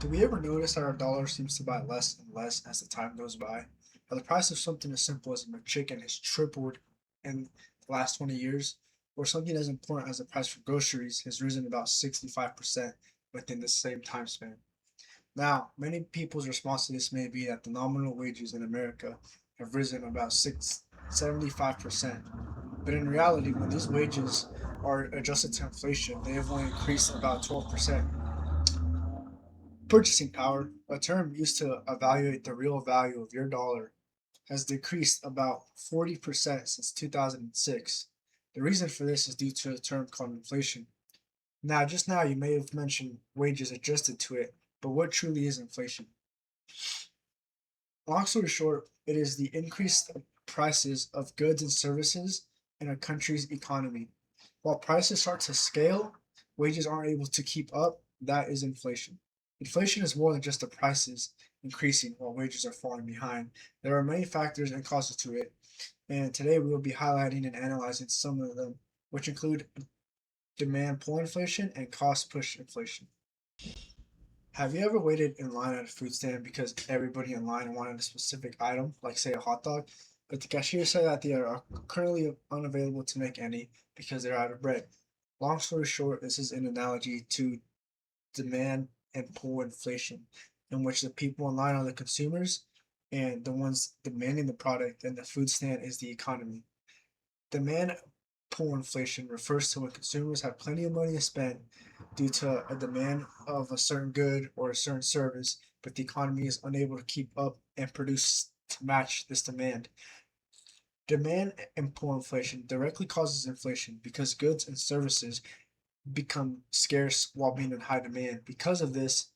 Do we ever notice that our dollar seems to buy less and less as the time goes by? How the price of something as simple as a McChicken has tripled in the last 20 years, or something as important as the price for groceries has risen about 65% within the same time span. Now, many people's response to this may be that the nominal wages in America have risen about 75%. But in reality, when these wages are adjusted to inflation, they have only increased about 12%. Purchasing power, a term used to evaluate the real value of your dollar, has decreased about 40% since 2006. The reason for this is due to a term called inflation. Now, just now, you may have mentioned wages adjusted to it, but what truly is inflation? Long story short, it is the increased prices of goods and services in a country's economy. While prices start to scale, wages aren't able to keep up. That is inflation. Inflation is more than just the prices increasing while wages are falling behind. There are many factors and causes to it, and today we will be highlighting and analyzing some of them, which include demand pull inflation and cost push inflation. Have you ever waited in line at a food stand because everybody in line wanted a specific item, like say a hot dog, but the cashier said that they are currently unavailable to make any because they're out of bread? Long story short, this is an analogy to demand and pull inflation, in which the people in line are the consumers and the ones demanding the product, and the food stand is the economy. Demand pull inflation refers to when consumers have plenty of money to spend due to a demand of a certain good or a certain service, but the economy is unable to keep up and produce to match this demand. Demand and pull inflation directly causes inflation because goods and services become scarce while being in high demand. Because of this,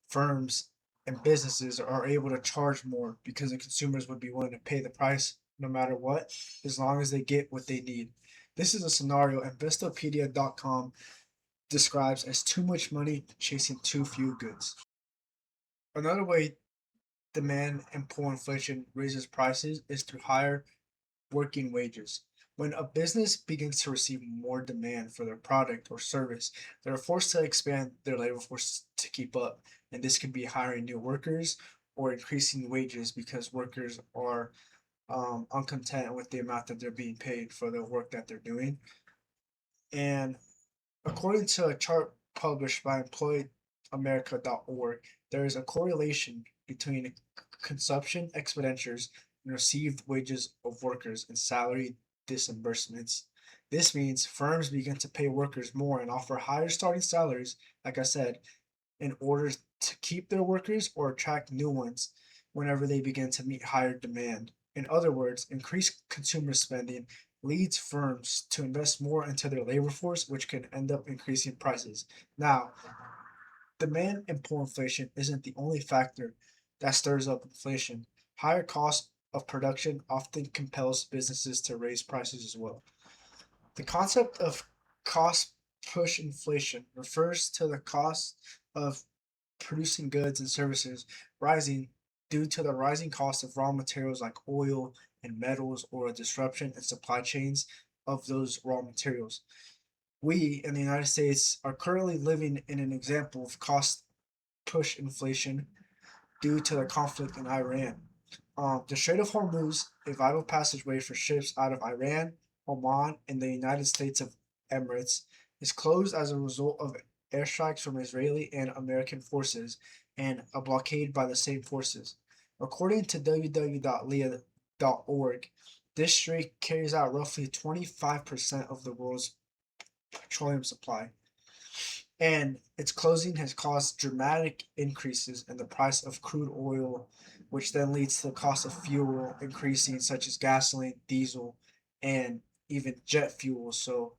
firms and businesses are able to charge more because the consumers would be willing to pay the price no matter what, as long as they get what they need. This is a scenario Investopedia.com describes as too much money chasing too few goods. Another way demand and pull inflation raises prices is through higher working wages. When a business begins to receive more demand for their product or service, they are forced to expand their labor force to keep up. And this could be hiring new workers or increasing wages because workers are uncontent with the amount that they're being paid for the work that they're doing. And according to a chart published by EmployAmerica.org, there is a correlation between consumption expenditures and received wages of workers and salary disbursements. This means firms begin to pay workers more and offer higher starting salaries, like I said, in order to keep their workers or attract new ones whenever they begin to meet higher demand. In other words, increased consumer spending leads firms to invest more into their labor force, which can end up increasing prices. Now, demand and pull inflation isn't the only factor that stirs up inflation. Higher cost of production often compels businesses to raise prices as well. The concept of cost push inflation refers to the cost of producing goods and services rising due to the rising cost of raw materials like oil and metals, or a disruption in supply chains of those raw materials. We in the United States are currently living in an example of cost push inflation due to the conflict in Iran. The Strait of Hormuz, a vital passageway for ships out of Iran, Oman, and the United States of Emirates, is closed as a result of airstrikes from Israeli and American forces and a blockade by the same forces. According to www.lia.org, this strait carries out roughly 25% of the world's petroleum supply, and its closing has caused dramatic increases in the price of crude oil, which then leads to the cost of fuel increasing, such as gasoline, diesel, and even jet fuel. So,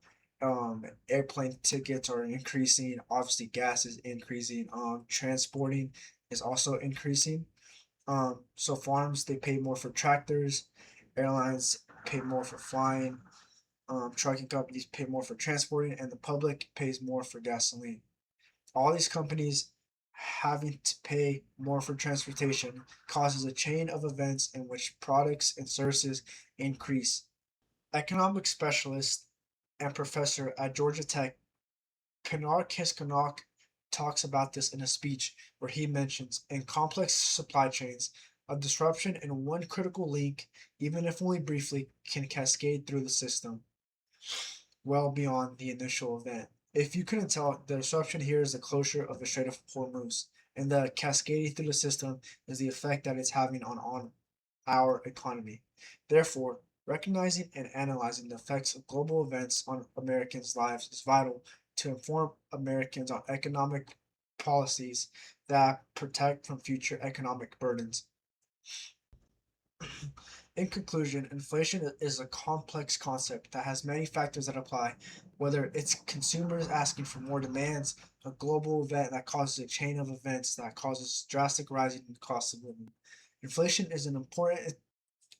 airplane tickets are increasing. Obviously, gas is increasing. Transporting is also increasing. So farms they pay more for tractors, airlines pay more for flying, trucking companies pay more for transporting, and the public pays more for gasoline. All these companies having to pay more for transportation causes a chain of events in which products and services increase. Economic specialist and professor at Georgia Tech, Pinar Kiskunok, talks about this in a speech where he mentions in complex supply chains, a disruption in one critical link, even if only briefly, can cascade through the system well beyond the initial event. If you couldn't tell, the disruption here is the closure of the Strait of Hormuz, and the cascading through the system is the effect that it's having on our economy. Therefore, recognizing and analyzing the effects of global events on Americans' lives is vital to inform Americans on economic policies that protect from future economic burdens. In conclusion, inflation is a complex concept that has many factors that apply, whether it's consumers asking for more demands, a global event that causes a chain of events that causes drastic rising in cost of living. Inflation is an important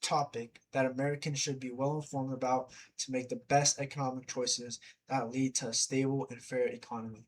topic that Americans should be well informed about to make the best economic choices that lead to a stable and fair economy.